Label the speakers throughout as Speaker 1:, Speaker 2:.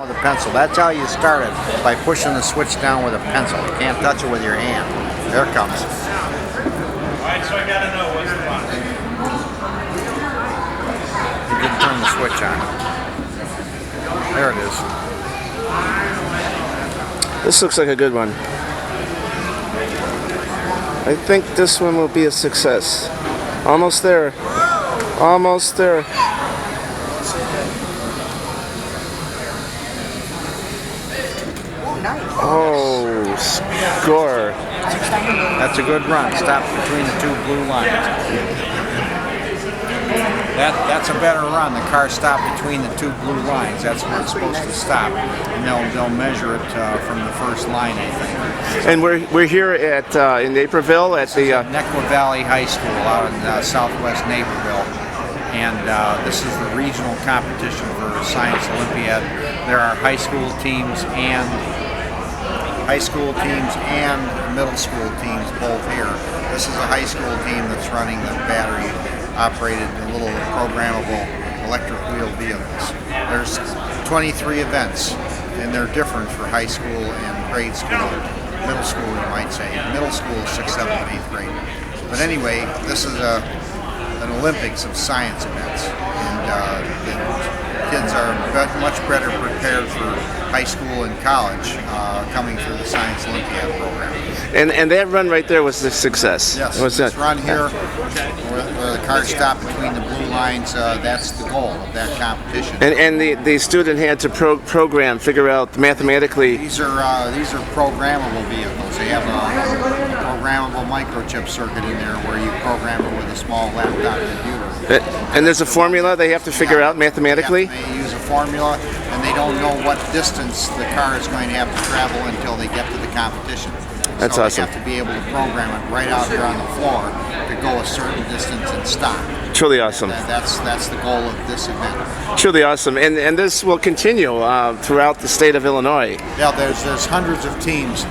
Speaker 1: with a pencil. That's how you start it, by pushing the switch down with a pencil. You can't touch it with your hand. There it comes.
Speaker 2: Alright, so I gotta know what's the button.
Speaker 1: You can turn the switch on. There it is.
Speaker 3: This looks like a good one. I think this one will be a success. Almost there. Almost there. Oh, score.
Speaker 1: That's a good run. Stop between the two blue lines. That's a better run. The car stopped between the two blue lines. That's where it's supposed to stop. And they'll measure it from the first line, I think.
Speaker 3: And we're here at in Naperville at the
Speaker 1: Neuqua Valley High School out in southwest Naperville. And this is the regional competition for Science Olympiad. There are high school teams and middle school teams both here. This is a high school team that's running the battery-operated little programmable electric wheel vehicles. There's 23 events, and they're different for high school and grade school. Middle school, you might say. Middle school is 6th, 7th, and 8th grade. But anyway, this is an Olympics of science events, and the kids are much better prepared for high school and college coming through the Science Olympiad program.
Speaker 3: and that run right there was the success.
Speaker 1: Yes,
Speaker 3: was
Speaker 1: this
Speaker 3: that?
Speaker 1: run here where the cars stop between the blue lines, that's the goal of that competition.
Speaker 3: And the student had to figure out mathematically.
Speaker 1: These are programmable vehicles. They have a programmable microchip circuit in there where you program it with a small laptop computer.
Speaker 3: And there's a formula they have to figure out mathematically?
Speaker 1: They use a formula, and they don't know what distance the car is going to have to travel until they get to the competition.
Speaker 3: That's
Speaker 1: so
Speaker 3: awesome.
Speaker 1: They have to be able to program it right out here on the floor to go a certain distance and stop.
Speaker 3: Truly awesome.
Speaker 1: That's the goal of this event.
Speaker 3: Truly awesome. And this will continue throughout the state of Illinois.
Speaker 1: Yeah, there's hundreds of teams.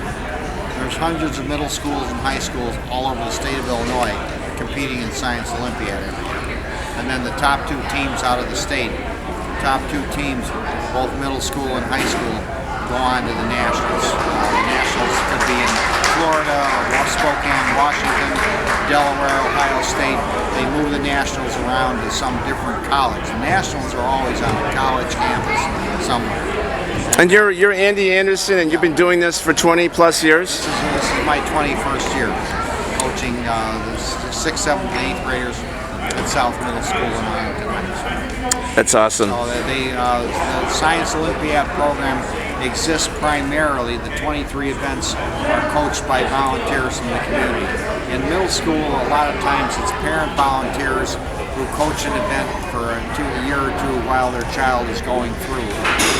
Speaker 1: There's hundreds of middle schools and high schools all over the state of Illinois competing in Science Olympiad every year. And then the top two teams out of the state, top two teams, both middle school and high school, go on to the Nationals. The Nationals could be in Florida, Spokane, Washington, Delaware, Ohio State. They move the Nationals around to some different college. The Nationals are always on a college campus somewhere.
Speaker 3: And you're Andy Anderson, and you've been doing this for 20 plus years?
Speaker 1: This is my 21st year coaching the 6th, 7th, and 8th graders at South Middle School in Arlington.
Speaker 3: That's awesome.
Speaker 1: So the Science Olympiad program exists primarily. The 23 events are coached by volunteers from the community. In middle school, a lot of times it's parent volunteers who coach an event for a year or two while their child is going through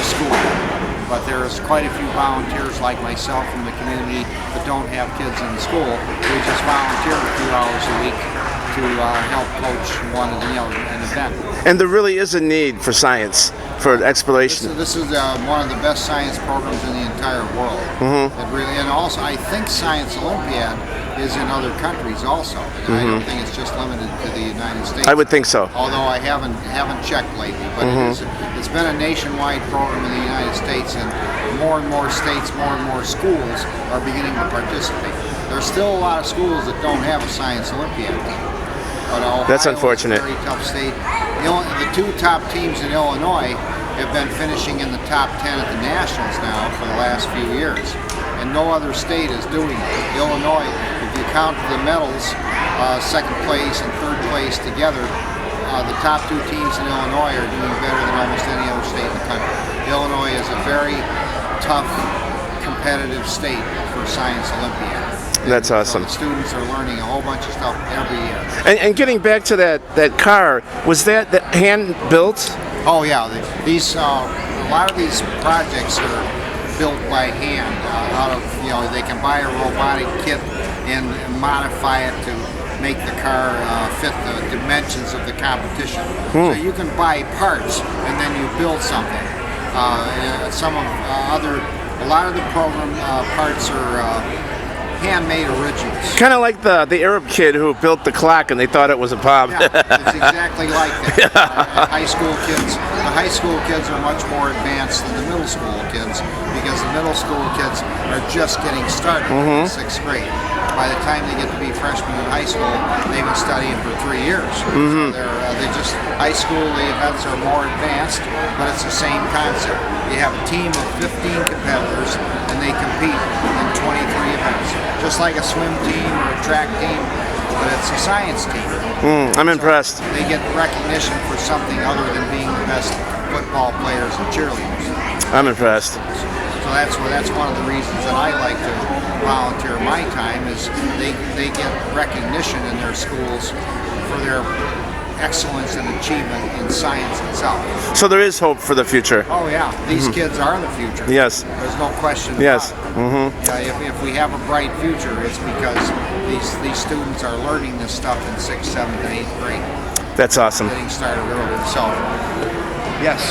Speaker 1: school. But there's quite a few volunteers like myself from the community that don't have kids in school. We just volunteer a few hours a week to help coach an event.
Speaker 3: And there really is a need for science, for exploration.
Speaker 1: This is one of the best science programs in the entire world. It really, and also I think Science Olympiad is in other countries also. I don't think it's just limited to the United States.
Speaker 3: I would think so.
Speaker 1: Although I haven't checked lately, but it's been a nationwide program in the United States, and more states, more and more schools are beginning to participate. There's still a lot of schools that don't have a Science Olympiad team. But Ohio
Speaker 3: that's unfortunate.
Speaker 1: is a very tough state. The two top teams in Illinois have been finishing in the top 10 at the Nationals now for the last few years, and no other state is doing it. Illinois, if you count the medals, second place and third place together, the top two teams in Illinois are doing better than almost any other state in the country. Illinois is a very tough, competitive state for Science Olympiad.
Speaker 3: That's awesome.
Speaker 1: So the students are learning a whole bunch of stuff every year.
Speaker 3: And getting back to that car, was that hand built?
Speaker 1: Oh yeah, a lot of these projects are built by hand. Out of they can buy a robotic kit and modify it to make the car fit the dimensions of the competition. So you can buy parts and then you build something. A lot of the program parts are handmade originals.
Speaker 3: Kind of like the Arab kid who built the clock and they thought it was a pub.
Speaker 1: Yeah, it's exactly like that. High school kids, the high school kids are much more advanced than the middle school kids because the middle school kids are just getting started in 6th grade. By the time they get to be freshmen in high school, they've been studying for 3 years. So they just high school. The events are more advanced, but it's the same concept. You have a team of 15 competitors, and they compete in 23 events, just like a swim team or a track team, but it's a science team.
Speaker 3: I'm impressed.
Speaker 1: They get recognition for something other than being the best football players and cheerleaders.
Speaker 3: I'm impressed.
Speaker 1: So that's one of the reasons that I like to volunteer my time is they get recognition in their schools for their excellence and achievement in science itself.
Speaker 3: So there is hope for the future.
Speaker 1: Oh yeah, these kids are the future.
Speaker 3: Yes.
Speaker 1: There's no question
Speaker 3: Yes.
Speaker 1: about it. Yeah, if we have a bright future, it's because these students are learning this stuff in 6th, 7th, and 8th grade.
Speaker 3: That's awesome.
Speaker 1: Getting started early. So, yes.